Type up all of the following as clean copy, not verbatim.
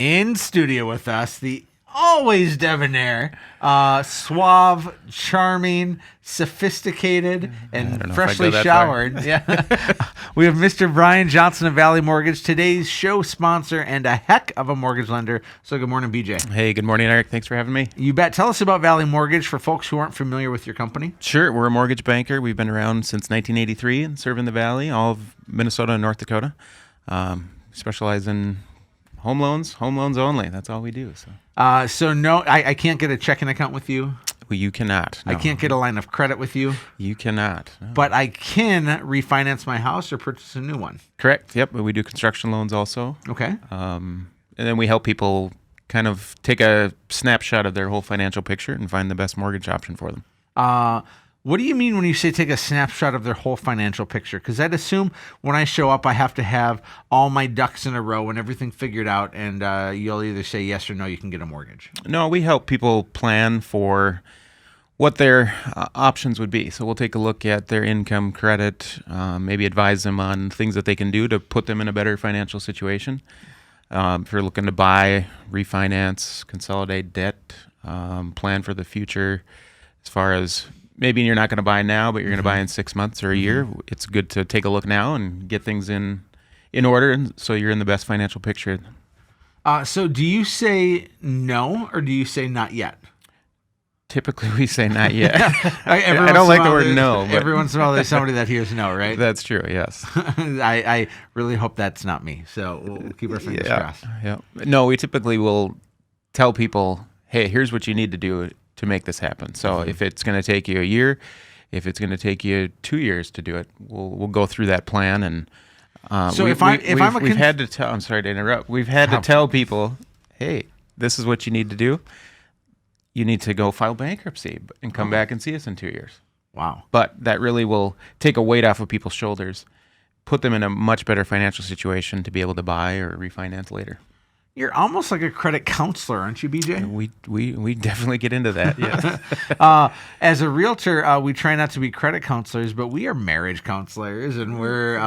In studio with us, the always debonair, suave, charming, sophisticated, and freshly showered. Yeah, we have Mr. Brian Johnson of Valley Mortgage, today's show sponsor and a heck of a mortgage lender. So good morning, BJ. Hey, good morning, Eric. Thanks for having me. You bet. Tell us about Valley Mortgage for folks who aren't familiar with your company. Sure. We're a mortgage banker. We've been around since 1983 and serving the Valley, all of Minnesota and North Dakota. Specialize in home loans only. That's all we do. So no, I can't get a checking account with you. Well, you cannot. No. I can't get a line of credit with you. You cannot. No. But I can refinance my house or purchase a new one. Correct. Yep. We do construction loans also. Okay. And then we help people kind of take a snapshot of their whole financial picture and find the best mortgage option for them. What do you mean when you say take a snapshot of their whole financial picture? Because I'd assume when I show up, I have to have all my ducks in a row and everything figured out, and you'll either say yes or no, you can get a mortgage. No, we help people plan for what their options would be. So we'll take a look at their income, credit, maybe advise them on things that they can do to put them in a better financial situation. If you're looking to buy, refinance, consolidate debt, plan for the future as far as maybe you're not going to buy now, but you're going to buy in 6 months or a year. It's good to take a look now and get things in order so you're in the best financial picture. So do you say no or do you say not yet? Typically we say not yet. I don't like the word no. But every once in a while there's somebody that hears no, right? That's true, yes. I really hope that's not me. So we'll keep our fingers crossed. Yeah. No, we typically will tell people, hey, here's what you need to do to make this happen. So if it's going to take you a year, if it's going to take you 2 years to do it, we'll go through that plan. And so we've had to tell. I'm sorry to interrupt. We've had to tell people, hey, this is what you need to do. You need to go file bankruptcy and come back and see us in 2 years. Wow. But that really will take a weight off of people's shoulders, put them in a much better financial situation to be able to buy or refinance later. You're almost like a credit counselor, aren't you, BJ? We definitely get into that, yes. As a realtor, we try not to be credit counselors, but we are marriage counselors, and we're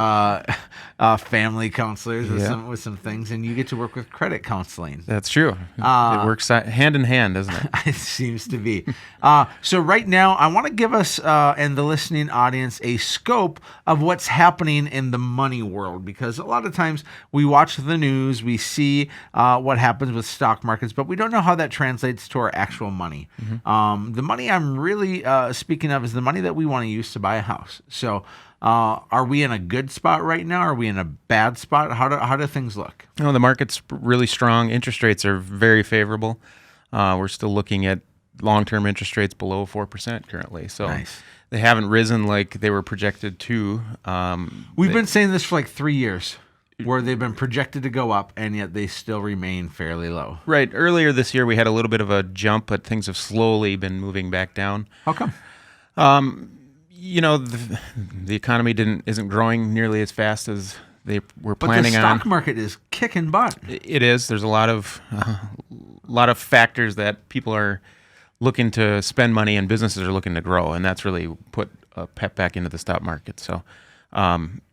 family counselors with some things, and you get to work with credit counseling. That's true. It works hand in hand, doesn't it? It seems to be. So right now, I want to give us and the listening audience a scope of what's happening in the money world, because a lot of times we watch the news, we see what happens with stock markets, but we don't know how that translates to our actual money. The money I'm really speaking of is the money that we want to use to buy a house. So are we in a good spot right now? Are we in a bad spot? How do things look? No, the market's really strong. Interest rates are very favorable. We're still looking at long-term interest rates below 4% currently. So nice. They haven't risen like they were projected to. We've been saying this for like 3 years, where they've been projected to go up, and yet they still remain fairly low. Right. Earlier this year, we had a little bit of a jump, but things have slowly been moving back down. How come? The economy isn't growing nearly as fast as they were planning on. But the stock market is kicking butt. It is. There's a lot of factors that people are looking to spend money and businesses are looking to grow, and that's really put a pep back into the stock market. So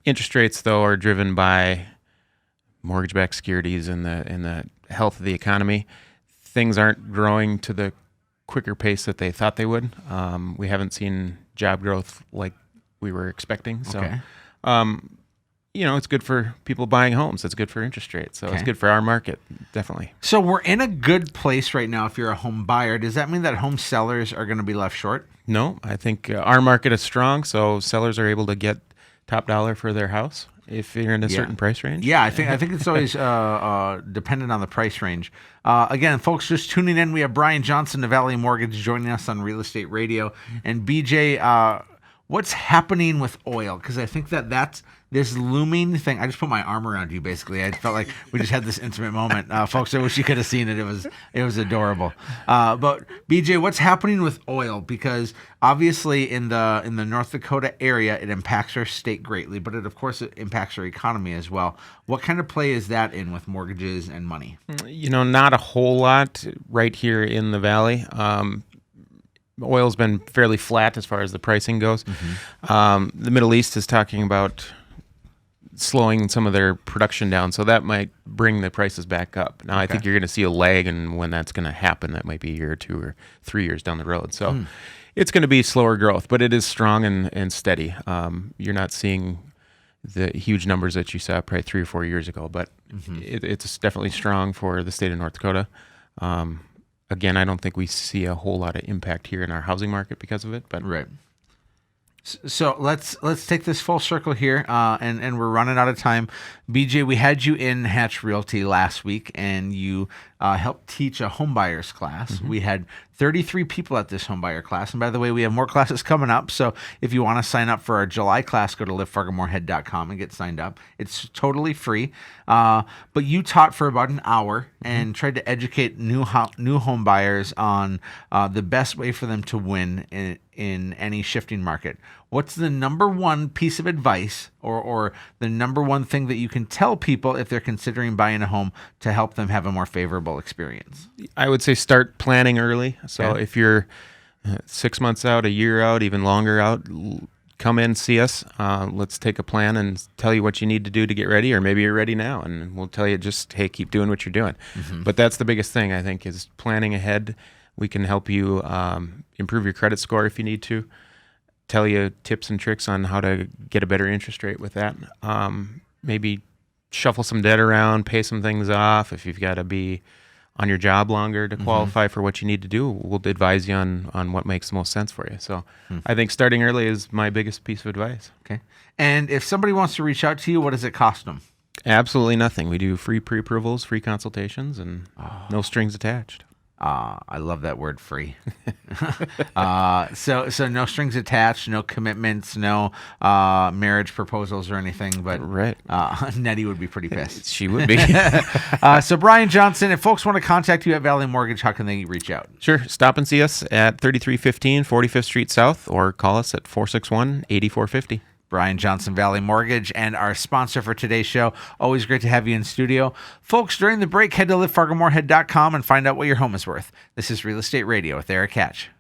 interest rates, though, are driven by mortgage-backed securities and the health of the economy. Things aren't growing to the quicker pace that they thought they would. We haven't seen job growth like we were expecting. So, okay. It's good for people buying homes. It's good for interest rates. So It's good for our market, definitely. So we're in a good place right now if you're a home buyer. Does that mean that home sellers are going to be left short? No, I think our market is strong, so sellers are able to get top dollar for their house if you're in a certain price range. Yeah, I think it's always dependent on the price range. Again, folks, just tuning in, we have Brian Johnson of Valley Mortgage joining us on Real Estate Radio. And BJ, what's happening with oil? Because I think that's this looming thing. I just put my arm around you, basically. I felt like we just had this intimate moment. Folks, I wish you could have seen it. It was adorable. But BJ, what's happening with oil? Because obviously in the North Dakota area, it impacts our state greatly, but it impacts our economy as well. What kind of play is that in with mortgages and money? Not a whole lot right here in the valley. Oil's been fairly flat as far as the pricing goes. The Middle East is talking about slowing some of their production down. So that might bring the prices back up. Now, I think you're going to see a lag, and when that's going to happen, that might be a year or 2 or 3 years down the road. So it's going to be slower growth, but it is strong and steady. You're not seeing the huge numbers that you saw probably 3 or 4 years ago, but it's definitely strong for the state of North Dakota. Again, I don't think we see a whole lot of impact here in our housing market because of it, but right. So let's take this full circle here, and we're running out of time. BJ, we had you in Hatch Realty last week, and you helped teach a homebuyers class. We had 33 people at this homebuyer class, and by the way, we have more classes coming up. So if you want to sign up for our July class, go to livefargomoorhead.com and get signed up. It's totally free. But you taught for about an hour and tried to educate new home buyers on the best way for them to win in any shifting market. What's the number one piece of advice or the number one thing that you can tell people if they're considering buying a home to help them have a more favorable experience? I would say start planning early. So Okay. if you're 6 months out, a year out, even longer out, come in, see us. Let's take a plan and tell you what you need to do to get ready, or maybe you're ready now, and we'll tell you just, hey, keep doing what you're doing. But that's the biggest thing, I think, is planning ahead. We can help you improve your credit score if you need to, tell you tips and tricks on how to get a better interest rate with that. Maybe shuffle some debt around, pay some things off. If you've got to be on your job longer to qualify for what you need to do, we'll advise you on what makes the most sense for you. So I think starting early is my biggest piece of advice. Okay. And if somebody wants to reach out to you, what does it cost them? Absolutely nothing. We do free pre-approvals, free consultations, and no strings attached. I love that word, free. So no strings attached, no commitments, no marriage proposals or anything. But Right. Nettie would be pretty pissed. She would be. So Brian Johnson, if folks want to contact you at Valley Mortgage, how can they reach out? Sure. Stop and see us at 3315 45th Street South, or call us at 461-8450. Brian Johnson, Valley Mortgage, and our sponsor for today's show. Always great to have you in studio. Folks, during the break, head to livefargomoorhead.com and find out what your home is worth. This is Real Estate Radio with Erik Hatch.